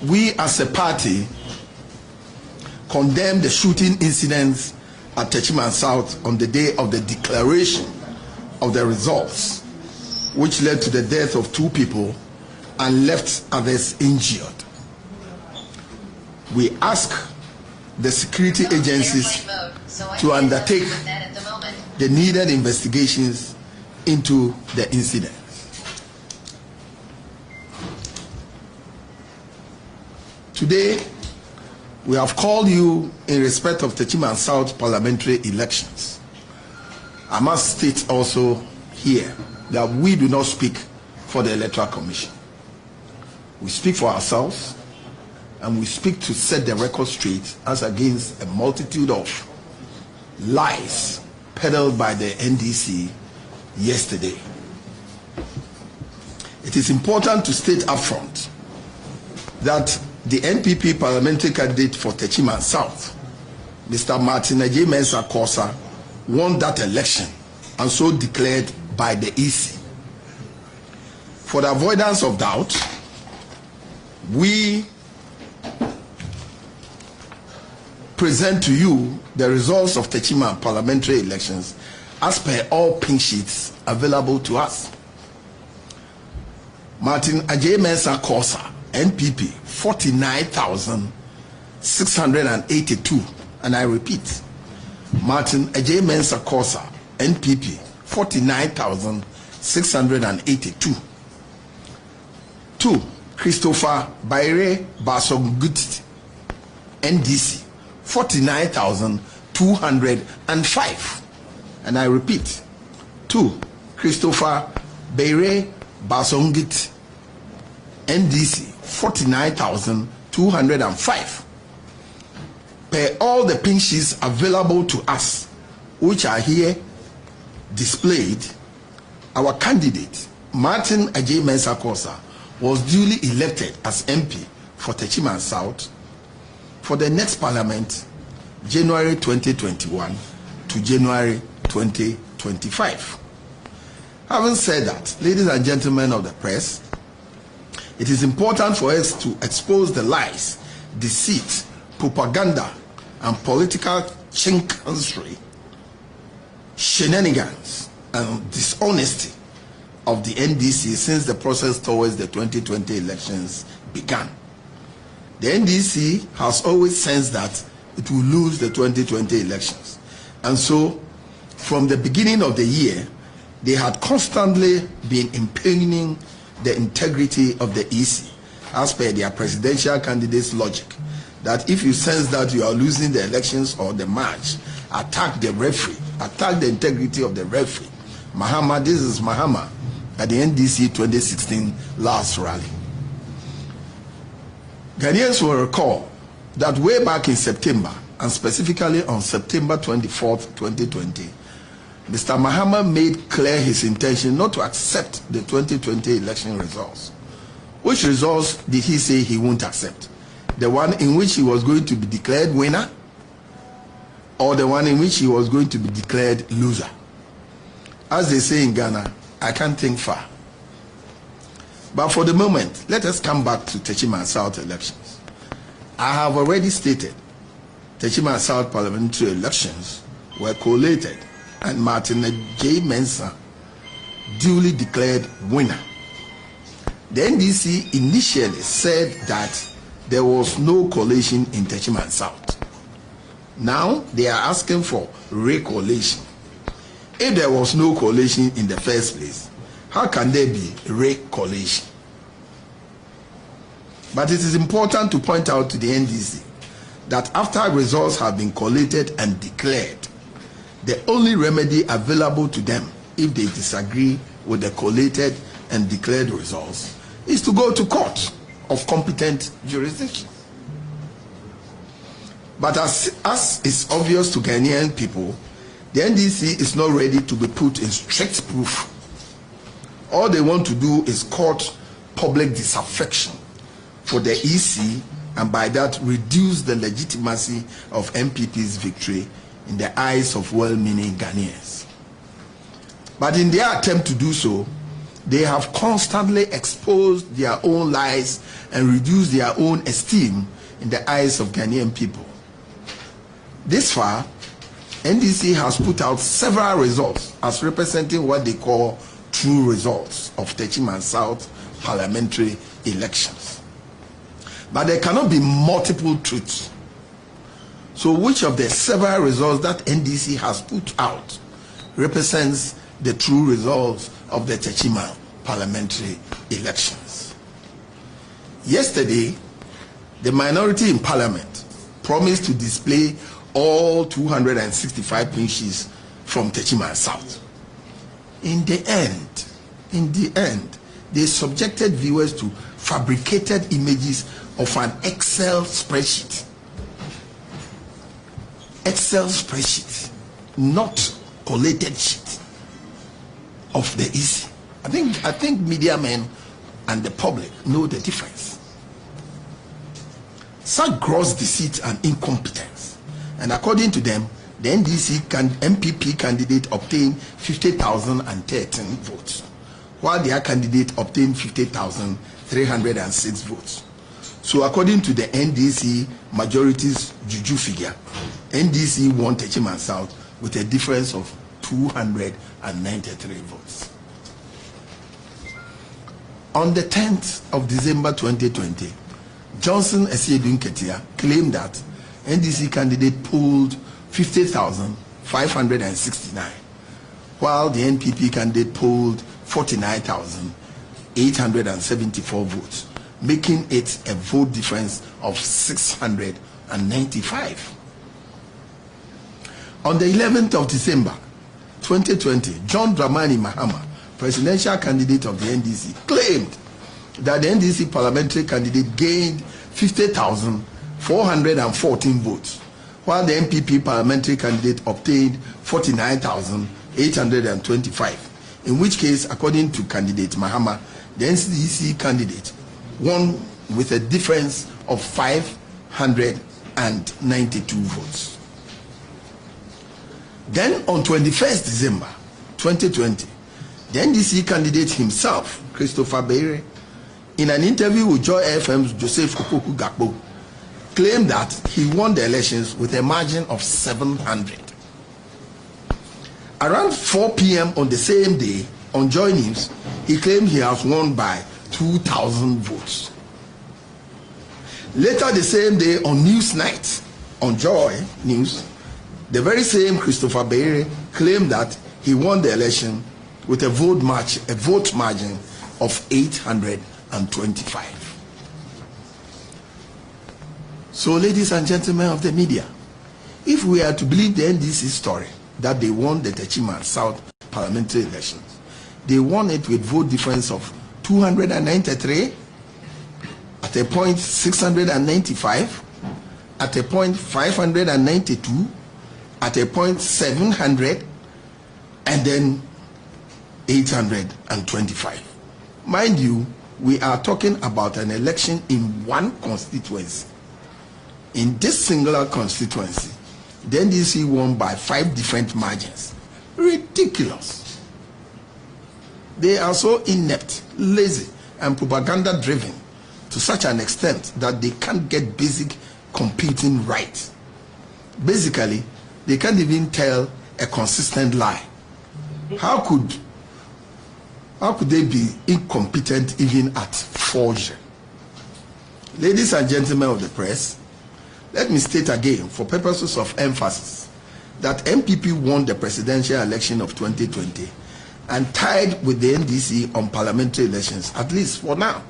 we as a party condemn the shooting incidents at Techiman South on the day of the declaration of the results, which led to the death of 2 people and left others injured. We ask the security agencies to undertake the needed investigations into the incident. Today, we have called you in respect of Techiman South parliamentary elections. I must state also here that we do not speak for the Electoral Commission. We speak for ourselves, and we speak to set the record straight as against a multitude of lies peddled by the NDC yesterday. It is important to state upfront that the NPP parliamentary candidate for Techiman South, Mr. Martin Mensah Kosa, won that election and so declared by the EC. For the avoidance of doubt, we present to you the results of Techiman parliamentary elections as per all pink sheets available to us. Martin Mensah Kosa, NPP, 49,682, and I repeat, Martin Mensah Kosa, NPP, 49,682. 2. Christopher Baire Basonguti, NDC, 49,205, and I repeat, 2. Christopher Baire Basonguti, NDC, 49,205. Per all the pink sheets available to us, which are here displayed, our candidate, Martin Mensah Kosa, was duly elected as MP for Techiman South for the next parliament, January 2021 to January 2025. Having said that, ladies and gentlemen of the press, it is important for us to expose the lies, deceit, propaganda, and political chicanery, shenanigans, and dishonesty of the NDC since the process towards the 2020 elections began. The NDC has always sensed that it will lose the 2020 elections. And so, from the beginning of the year, they had constantly been impugning the integrity of the EC, as per their presidential candidate's logic, that if you sense that you are losing the elections or the match, attack the referee, attack the integrity of the referee. Mahama, this is Mahama at the NDC 2016 last rally. Ghanaians will recall that way back in September, and specifically on September 24th, 2020, Mr. Mahama made clear his intention not to accept the 2020 election results. Which results did he say he won't accept? The one in which he was going to be declared winner, or the one in which he was going to be declared loser? As they say in Ghana, I can't think far. But for the moment, let us come back to Techiman South elections. I have already stated Techiman South parliamentary elections were collated and Martin Mensah duly declared winner. The NDC initially said that there was no collation in Techiman South. Now they are asking for recollation. If there was no collation in the first place, how can there be recollation? But it is important to point out to the NDC that after results have been collated and declared, the only remedy available to them if they disagree with the collated and declared results is to go to court of competent jurisdiction. But as is obvious to Ghanaian people, the NDC is not ready to be put in strict proof. All they want to do is court public disaffection for the EC, and by that reduce the legitimacy of NPP's victory in the eyes of well-meaning Ghanaians. But in their attempt to do so, they have constantly exposed their own lies and reduced their own esteem in the eyes of Ghanaian people. This far, NDC has put out several results as representing what they call true results of Techiman South parliamentary elections. But there cannot be multiple truths. So which of the several results that NDC has put out represents the true results of the Techiman parliamentary elections? Yesterday, the minority in parliament promised to display all 265 pin sheets from Techiman South. In the end, they subjected viewers to fabricated images of an Excel spreadsheet. Excel spreadsheet, not collated sheet of the EC. I think media men and the public know the difference. Such gross deceit and incompetence. And according to them, the NPP candidate obtained 50,013 votes, while their candidate obtained 50,306 votes. So according to the NDC majority's juju figure, NDC won Techiman South with a difference of 293 votes. On the 10th of December 2020, Johnson Esiedun Ketia claimed that NDC candidate polled 50,569, while the NPP candidate polled 49,874 votes, making it a vote difference of 695. On the 11th of December 2020, John Dramani Mahama, presidential candidate of the NDC, claimed that the NDC parliamentary candidate gained 50,414 votes, while the NPP parliamentary candidate obtained 49,825. In which case, according to candidate Mahama, the NDC candidate won with a difference of 592 votes. Then on 21st December 2020, the NDC candidate himself, Christopher Beire, in an interview with Joy FM's Joseph Opoku Gakpo, claimed that he won the elections with a margin of 700. Around 4 p.m. on the same day, on Joy News, he claimed he has won by 2,000 votes. Later the same day on News Night, on Joy News, the very same Christopher Beire claimed that he won the election with a vote margin of 825. So, ladies and gentlemen of the media, if we are to believe the NDC story that they won the Techiman South parliamentary elections, they won it with vote difference of 293, at a point 695, at a point 592, at a point 700, and then 825. Mind you, we are talking about an election in one constituency. In this singular constituency, the NDC won by 5 different margins. Ridiculous. They are so inept, lazy, and propaganda-driven to such an extent that they can't get basic competing right. Basically, they can't even tell a consistent lie. How could they be incompetent even at forgery? Ladies and gentlemen of the press, let me state again, for purposes of emphasis, that NPP won the presidential election of 2020 and tied with the NDC on parliamentary elections, at least for now.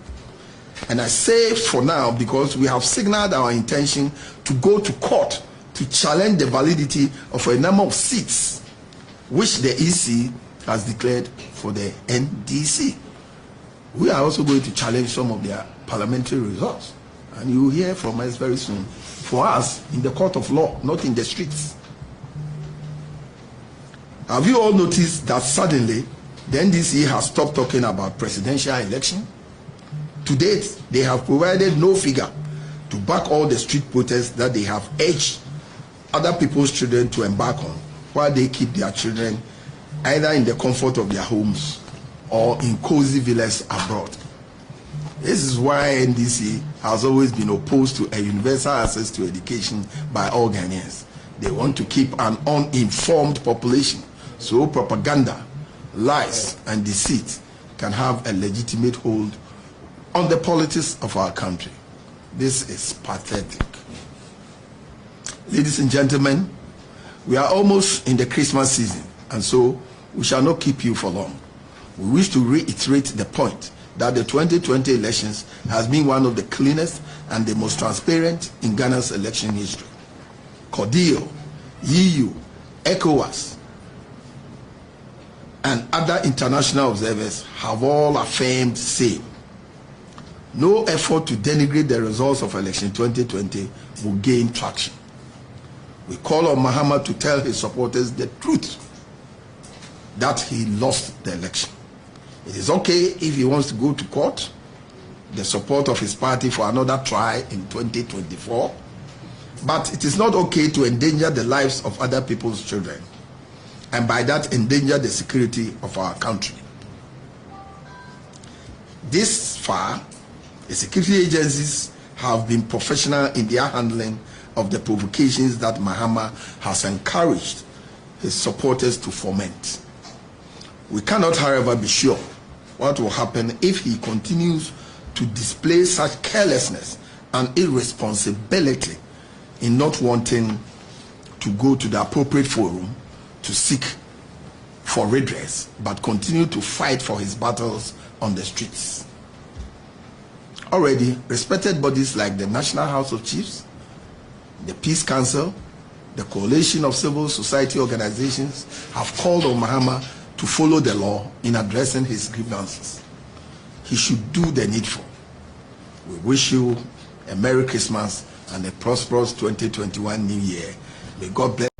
And I say for now because we have signaled our intention to go to court to challenge the validity of a number of seats which the EC has declared for the NDC. We are also going to challenge some of their parliamentary results, and you will hear from us very soon. For us, in the court of law, not in the streets. Have you all noticed that suddenly the NDC has stopped talking about presidential election? To date, they have provided no figure to back all the street protests that they have urged other people's children to embark on, while they keep their children either in the comfort of their homes or in cozy villas abroad. This is why NDC has always been opposed to a universal access to education by all Ghanaians. They want to keep an uninformed population, so propaganda, lies, and deceit can have a legitimate hold on the politics of our country. This is pathetic. Ladies and gentlemen, we are almost in the Christmas season, and so we shall not keep you for long. We wish to reiterate the point that the 2020 elections has been one of the cleanest and the most transparent in Ghana's election history. CODEO, EU, ECOWAS, and other international observers have all affirmed the same. No effort to denigrate the results of election 2020 will gain traction. We call on Mahama to tell his supporters the truth that he lost the election. It is okay if he wants to go to court, the support of his party for another try in 2024, but it is not okay to endanger the lives of other people's children, and by that endanger the security of our country. This far, the security agencies have been professional in their handling of the provocations that Mahama has encouraged his supporters to foment. We cannot, however, be sure what will happen if he continues to display such carelessness and irresponsibility in not wanting to go to the appropriate forum to seek for redress, but continue to fight for his battles on the streets. Already, respected bodies like the National House of Chiefs, the Peace Council, the Coalition of Civil Society Organizations have called on Mahama to follow the law in addressing his grievances. He should do the needful. We wish you a Merry Christmas and a prosperous 2021 New Year. May God bless.